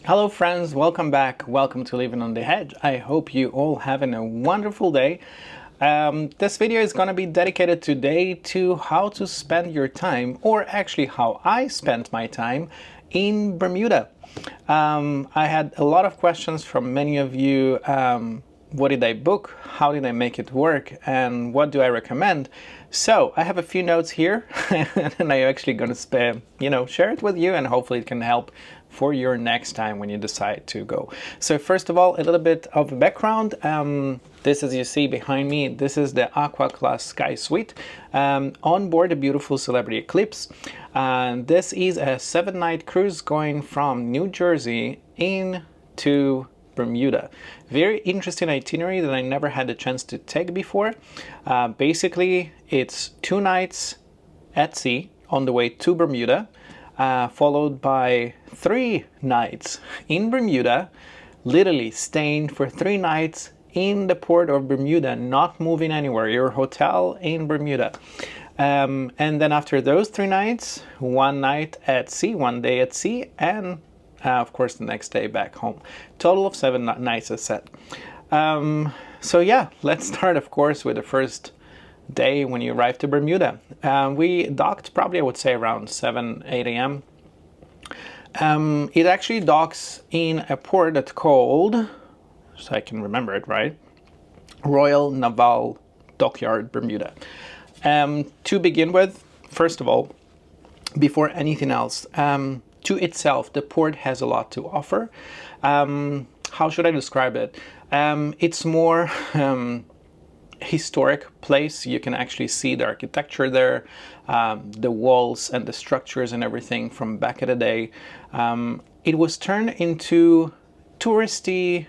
Hello friends, welcome back. Welcome to Living on the Edge. I hope you all having a wonderful day. This video is going to be dedicated today to how to spend your time, or actually how I spent my time in Bermuda. I had a lot of questions from many of you. What did I book? How did I make it work? And what do I recommend? So I have a few notes here and I'm actually going to share it with you, and hopefully it can help for your next time when you decide to go. So first of all, a little bit of background. This, as you see behind me, this is the Aqua Class Sky Suite on board the beautiful Celebrity Eclipse. This is a 7-night cruise going from New Jersey into Bermuda. Very interesting itinerary that I never had the chance to take before. Basically, it's 2 nights at sea on the way to Bermuda, followed by 3 nights in Bermuda, literally staying for 3 nights in the port of Bermuda, not moving anywhere, your hotel in Bermuda. And then after those 3 nights, 1 night at sea, 1 day at sea, and of course the next day back home. Total of 7 nights as said. So yeah, let's start of course with the first day when you arrive to Bermuda. We docked probably, I would say, around 7-8 a.m. It actually docks in a port that's called, so I can remember it right, Royal Naval Dockyard, Bermuda. To begin with, first of all, before anything else, to itself, the port has a lot to offer. How should I describe it? It's more historic place. You can actually see the architecture there, the walls and the structures and everything from back in the day. It was turned into touristy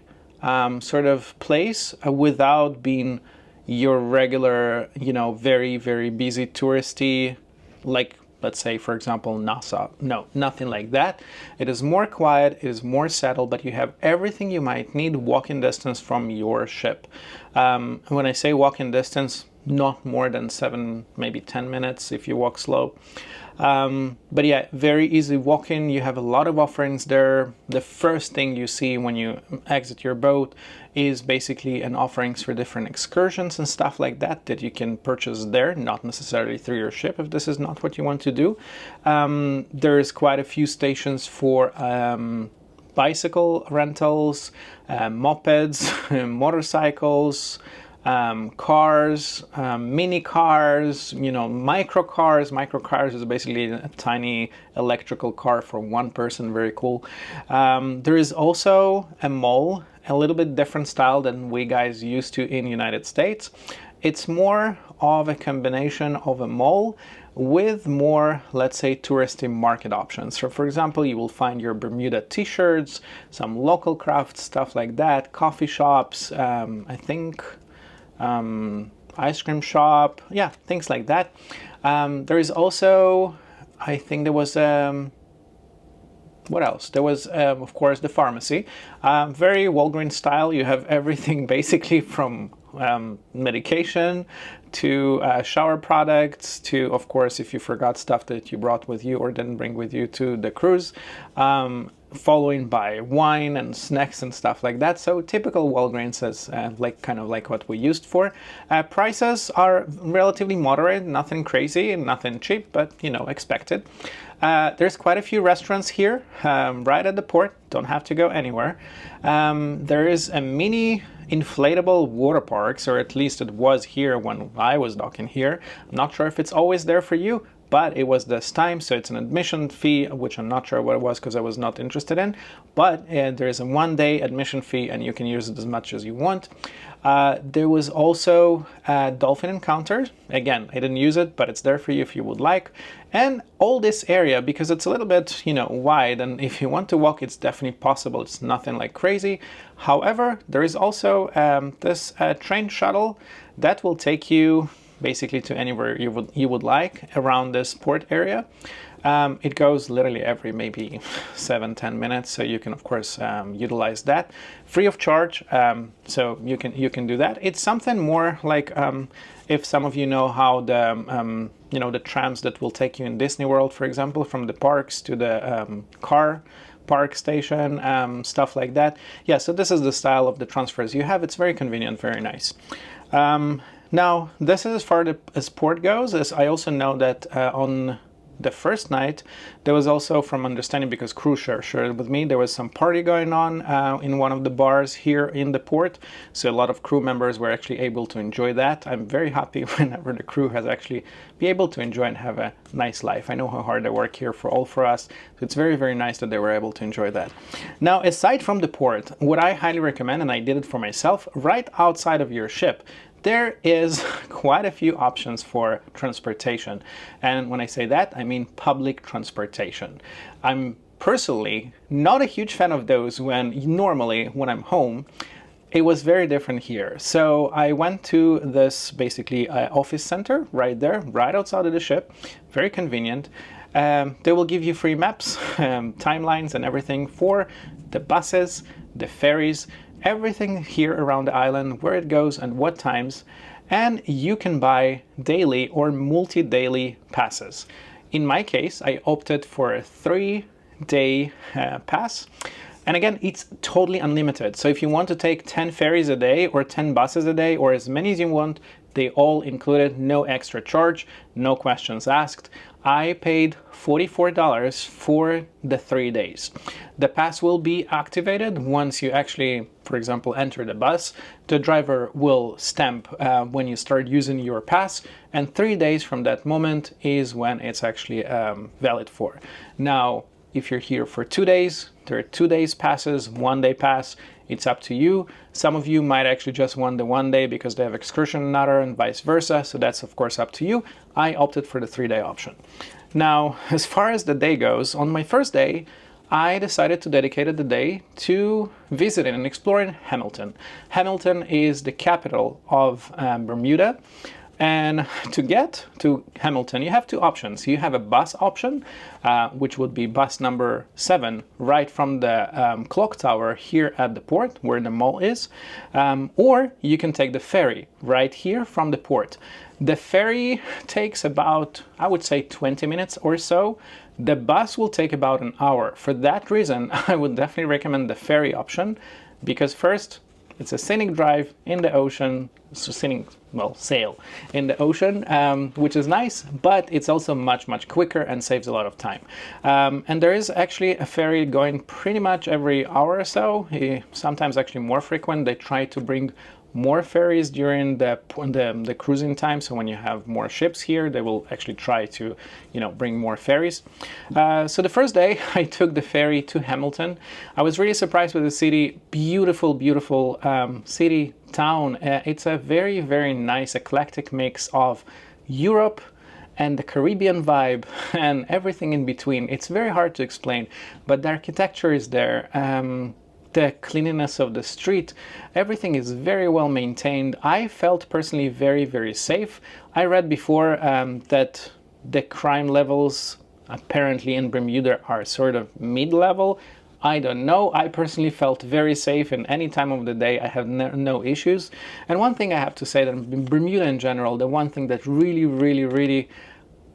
sort of place without being your regular, very, very busy touristy, like let's say, for example, NASA. No, nothing like that. It is more quiet, it is more settled, but you have everything you might need walking distance from your ship. When I say walking distance, not more than 7, maybe 10 minutes if you walk slow. But yeah, very easy walking. You have a lot of offerings there. The first thing you see when you exit your boat is basically an offerings for different excursions and stuff like that that you can purchase there, not necessarily through your ship if this is not what you want to do. There's quite a few stations for bicycle rentals, mopeds, motorcycles, cars, mini cars, micro cars. Micro cars is basically a tiny electrical car for one person. Very cool. There is also a mall, a little bit different style than we guys used to in United States. It's more of a combination of a mall with more, let's say, touristy market options. So for example, you will find your Bermuda t-shirts, some local craft stuff like that, coffee shops, I think ice cream shop, yeah, things like that. There is also, I think there was what else? There was, of course, the pharmacy. Very Walgreens style. You have everything basically from medication to shower products to, of course, if you forgot stuff that you brought with you or didn't bring with you to the cruise, following by wine and snacks and stuff like that. So typical Walgreens is kind of like what we used for. Prices are relatively moderate, nothing crazy, nothing cheap, but expected. There's quite a few restaurants here right at the port, don't have to go anywhere. There is a mini inflatable water parks, or at least it was here when I was docking here. I'm not sure if it's always there for you, but it was this time, so it's an admission fee, which I'm not sure what it was because I was not interested in, but there is a 1-day admission fee and you can use it as much as you want. There was also dolphin encounters. Again, I didn't use it, but it's there for you if you would like. And all this area, because it's a little bit, wide, and if you want to walk, it's definitely possible. It's nothing like crazy. However, there is also this train shuttle that will take you basically to anywhere you would like around this port area. It goes literally every maybe 7-10 minutes, so you can of course utilize that free of charge. So you can do that. It's something more like if some of you know how the trams that will take you in Disney World, for example, from the parks to the car park station, stuff like that. Yeah, so this is the style of the transfers you have. It's very convenient, very nice. Now, this is as far as port goes. As I also know that on the first night, there was also, from understanding, because crew shared with me, there was some party going on in one of the bars here in the port. So a lot of crew members were actually able to enjoy that. I'm very happy whenever the crew has actually be able to enjoy and have a nice life. I know how hard they work here for us. So it's very, very nice that they were able to enjoy that. Now, aside from the port, what I highly recommend, and I did it for myself, right outside of your ship, there is quite a few options for transportation. And when I say that, I mean public transportation. I'm personally not a huge fan of those normally when I'm home. It was very different here. So I went to this basically office center right there, right outside of the ship. Very convenient. They will give you free maps, timelines and everything for the buses, the ferries, everything here around the island, where it goes and what times, and you can buy daily or multi-daily passes. In my case, I opted for a 3-day pass. And again, it's totally unlimited. So if you want to take 10 ferries a day or 10 buses a day or as many as you want, they all included, no extra charge, no questions asked. I paid $44 for the 3 days. The pass will be activated once you actually, for example, enter the bus. The driver will stamp when you start using your pass, and 3 days from that moment is when it's actually valid for. Now, if you're here for 2 days, there are 2 days passes, 1 day pass. It's up to you. Some of you might actually just want the 1 day because they have excursion another and vice versa. So that's of course up to you. I opted for the 3-day option. Now, as far as the day goes, on my first day, I decided to dedicate the day to visiting and exploring Hamilton. Hamilton is the capital of Bermuda. And to get to Hamilton, you have 2 options. You have a bus option, which would be bus number 7, right from the clock tower here at the port, where the mall is. Or you can take the ferry right here from the port. The ferry takes about, I would say, 20 minutes or so. The bus will take about an hour. For that reason, I would definitely recommend the ferry option, because first, it's a scenic drive in the ocean, so sail in the ocean, which is nice, but it's also much, much quicker and saves a lot of time. And there is actually a ferry going pretty much every hour or so, sometimes actually more frequent. They try to bring more ferries during the cruising time. So when you have more ships here, they will actually try to, bring more ferries. So the first day I took the ferry to Hamilton. I was really surprised with the city. Beautiful, beautiful city, town. It's a very, very nice eclectic mix of Europe and the Caribbean vibe and everything in between. It's very hard to explain, but the architecture is there. The cleanliness of the street, everything is very well maintained. I felt personally very, very safe. I read before that the crime levels apparently in Bermuda are sort of mid-level. I don't know. I personally felt very safe, and any time of the day I have no issues. And one thing I have to say, that in Bermuda in general, the one thing that really, really, really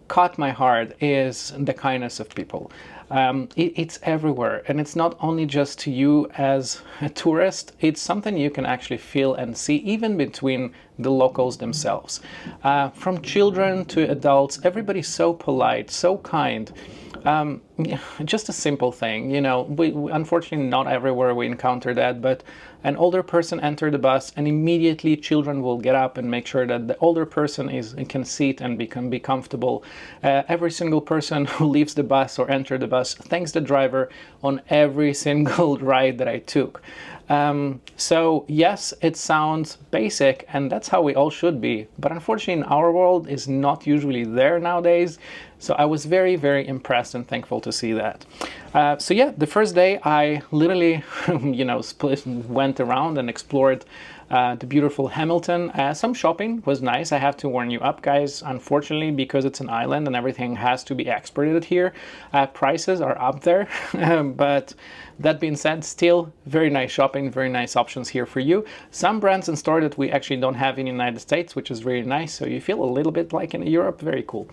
caught my heart is the kindness of people. It's everywhere, and it's not only just to you as a tourist, it's something you can actually feel and see even between the locals themselves. From children to adults, everybody's so polite, so kind. Just a simple thing, we unfortunately not everywhere we encounter that, but an older person enter the bus and immediately children will get up and make sure that the older person can sit and be comfortable. Every single person who leaves the bus or enter the bus thanks the driver on every single ride that I took. So yes, it sounds basic, and that's how we all should be, but unfortunately in our world is not usually there nowadays. So I was very, very impressed and thankful to see that. So yeah, the first day I literally, went around and explored the beautiful Hamilton. Some shopping was nice. I have to warn you up, guys. Unfortunately, because it's an island and everything has to be exported here, prices are up there. But That being said, still very nice shopping, very nice options here for you. Some brands in store that we actually don't have in the United States, which is really nice. So you feel a little bit like in Europe. Very cool.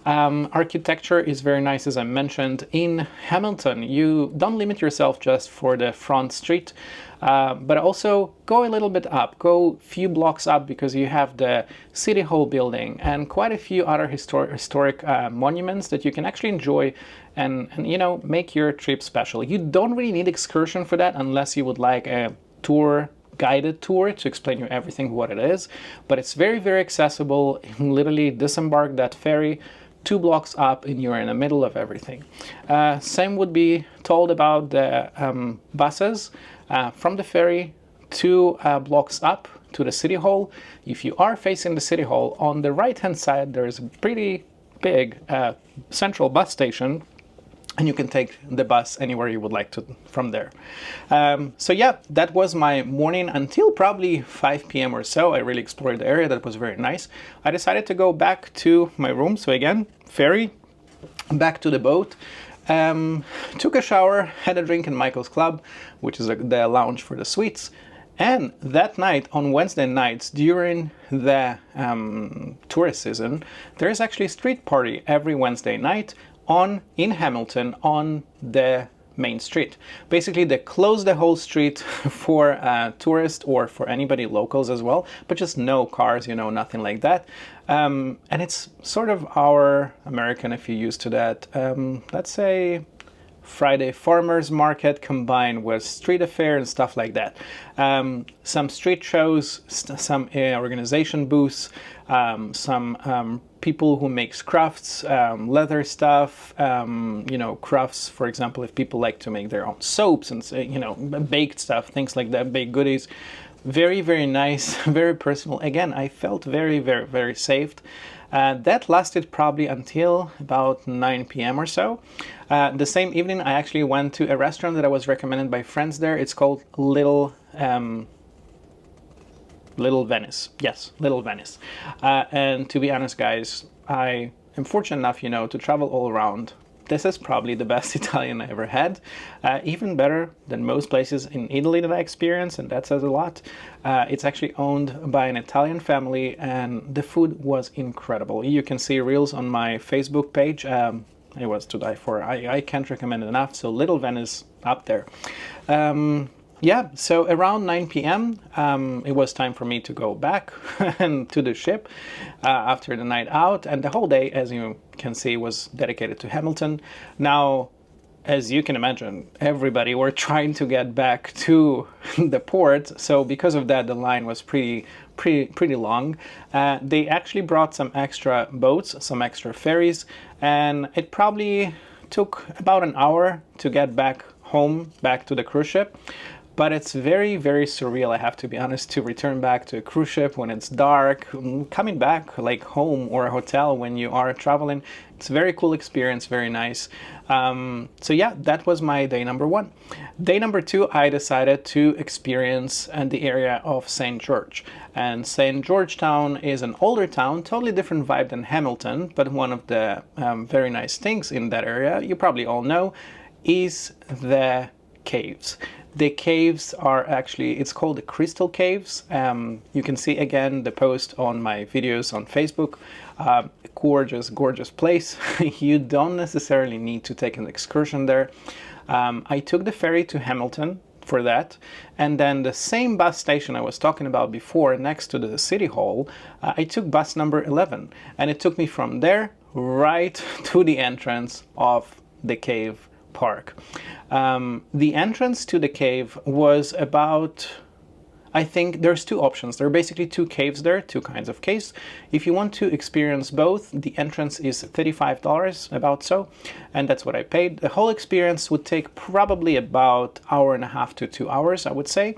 Architecture is very nice, as I mentioned. In Hamilton, you don't limit yourself just for the front street, but also go a little bit up, go a few blocks up, because you have the City Hall building and quite a few other historic monuments that you can actually enjoy and you know, make your trip special. You don't really need excursion for that unless you would like a tour, guided tour to explain you everything what it is, but it's very, very accessible. You can literally disembark that ferry 2 blocks up and you're in the middle of everything. Same would be told about the buses from the ferry 2 blocks up to the City Hall. If you are facing the City Hall, on the right hand side there is a pretty big central bus station, and you can take the bus anywhere you would like to from there. So yeah, that was my morning until probably 5 p.m. or so. I really explored the area. That was very nice. I decided to go back to my room. So again, ferry, back to the boat. Took a shower, had a drink in Michael's Club, which is the lounge for the suites. And that night, on Wednesday nights, during the tourist season, there is actually a street party every Wednesday night in Hamilton on the main street. Basically, they close the whole street for tourists or for anybody locals as well, but just no cars, you know, nothing like that. And it's sort of our American, if you're used to that, let's say Friday farmers market combined with street affair and stuff like that. Some street shows, some organization booths, some people who makes crafts, leather stuff, you know, crafts, for example, if people like to make their own soaps and, you know, baked stuff, things like that, baked goodies. Very, very nice, very personal. Again, I felt very, very, very safe. That lasted probably until about 9 p.m. or so. The same evening, I actually went to a restaurant that I was recommended by friends there. It's called Little Venice. Yes, Little Venice. And to be honest, guys, I am fortunate enough, you know, to travel all around. This is probably the best Italian I ever had. Even better than most places in Italy that I experienced, and that says a lot. It's actually owned by an Italian family, and the food was incredible. You can see reels on my Facebook page. It was to die for. I can't recommend it enough. So Little Venice up there. Yeah, so around 9 p.m. It was time for me to go back and to the ship after the night out, and the whole day, as you can see, was dedicated to Hamilton. Now, as you can imagine, everybody were trying to get back to the port, so because of that, the line was pretty long. They actually brought some extra boats, some extra ferries, and it probably took about an hour to get back home, back to the cruise ship. But it's very, very surreal, I have to be honest, to return back to a cruise ship when it's dark, coming back like home or a hotel when you are traveling. It's a very cool experience, very nice. So yeah, that was my day number 1. Day number 2, I decided to experience the area of St. George. And St. George Town is an older town, totally different vibe than Hamilton, but one of the very nice things in that area, you probably all know, is the caves. The caves are actually, it's called the Crystal Caves. You can see again the post on my videos on Facebook. Gorgeous, gorgeous place. You don't necessarily need to take an excursion there. I took the ferry to Hamilton for that, and then the same bus station I was talking about before next to the City Hall, I took bus number 11, and it took me from there right to the entrance of the cave park. The entrance to the cave was about, I think there's 2 options. There are basically 2 caves there, 2 kinds of caves. If you want to experience both, the entrance is $35, about so, and that's what I paid. The whole experience would take probably about 1.5 to 2 hours, I would say,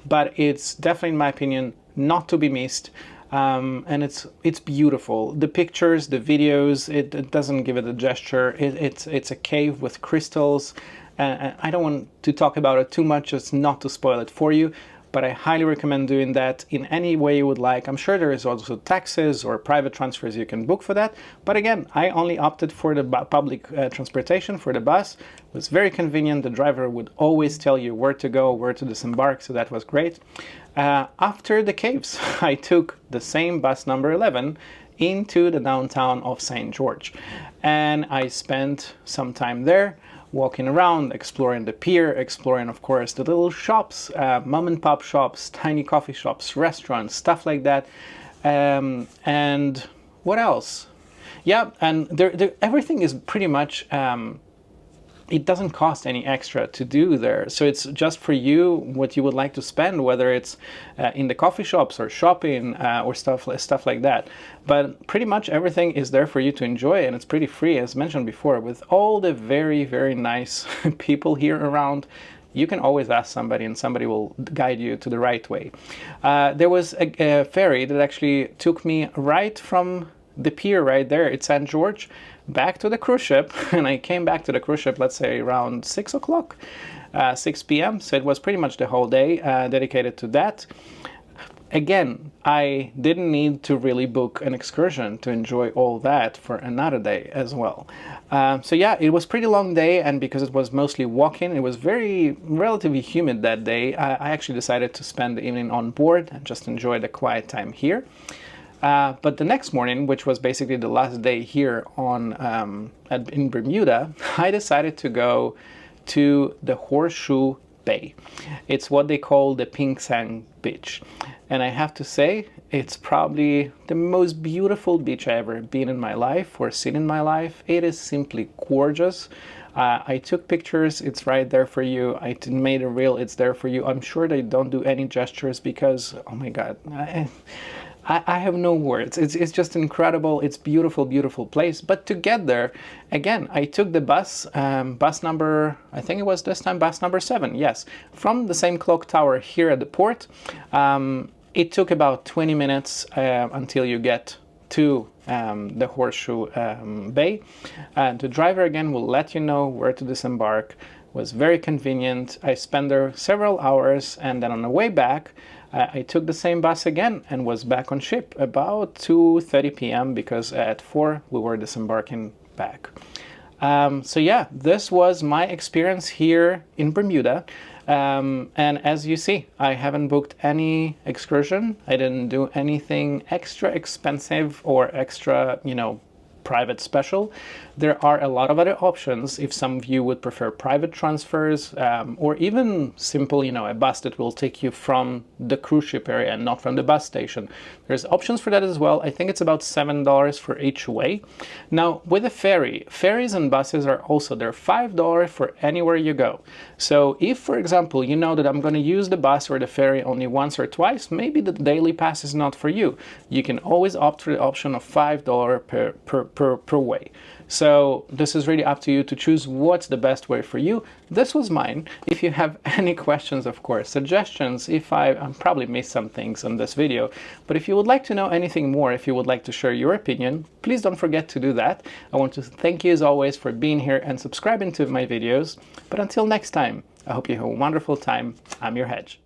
but it's definitely, in my opinion, not to be missed. And it's beautiful. The pictures, the videos, it doesn't give it a gesture. It's a cave with crystals. I don't want to talk about it too much, just not to spoil it for you. but I highly recommend doing that in any way you would like. I'm sure there is also taxis or private transfers you can book for that, but again, I only opted for the public transportation, for the bus. It was very convenient. The driver would always tell you where to go, where to disembark, so that was great. After the caves, I took the same bus number 11 into the downtown of St. George, and I spent some time there walking around, exploring the pier, exploring, of course, the little shops, mom and pop shops, tiny coffee shops, restaurants, stuff like that. And what else? Yeah, and everything is pretty much, it doesn't cost any extra to do there. So it's just for you what you would like to spend, whether it's in the coffee shops or shopping or stuff like that. But pretty much everything is there for you to enjoy, and it's pretty free, as mentioned before, with all the very, very nice people here around. You can always ask somebody and somebody will guide you to the right way. There was a ferry that actually took me right from the pier right there at St. George back to the cruise ship, and I came back to the cruise ship, let's say around 6 o'clock, 6 p.m. So it was pretty much the whole day dedicated to that. Again, I didn't need to really book an excursion to enjoy all that for another day as well. So yeah, it was a pretty long day, and because it was mostly walking, it was relatively humid that day. I actually decided to spend the evening on board and just enjoy the quiet time here. But the next morning, which was basically the last day here in Bermuda, I decided to go to the Horseshoe Bay. It's what they call the pink sand beach. And I have to say, it's probably the most beautiful beach I've ever been in my life or seen in my life. It is simply gorgeous. I took pictures, it's right there for you. I made a reel, it's there for you. I'm sure they don't do any gestures because, oh my God, I have no words. It's just incredible. It's beautiful, beautiful place. But to get there, again, I took the bus, bus number, I think it was this time bus number 7, yes, from the same clock tower here at the port. It took about 20 minutes until you get to the Horseshoe Bay. The driver, again, will let you know where to disembark. It was very convenient. I spent there several hours, and then on the way back, I took the same bus again and was back on ship about 2:30 p.m. because at 4 we were disembarking back. So yeah, this was my experience here in Bermuda. And as you see, I haven't booked any excursion. I didn't do anything extra expensive or extra, private special. There are a lot of other options if some of you would prefer private transfers or even simple, a bus that will take you from the cruise ship area and not from the bus station. There's options for that as well. I think it's about $7 for each way. Now with a ferry, ferries and buses are also there, $5 for anywhere you go. So if, for example, you know that I'm going to use the bus or the ferry only once or twice, maybe the daily pass is not for you. You can always opt for the option of $5 per way. So this is really up to you to choose what's the best way for you. This was mine. If you have any questions, of course, suggestions, if I probably missed some things on this video, but if you would like to know anything more, if you would like to share your opinion, please don't forget to do that. I want to thank you as always for being here and subscribing to my videos. But until next time, I hope you have a wonderful time. I'm your Hedge.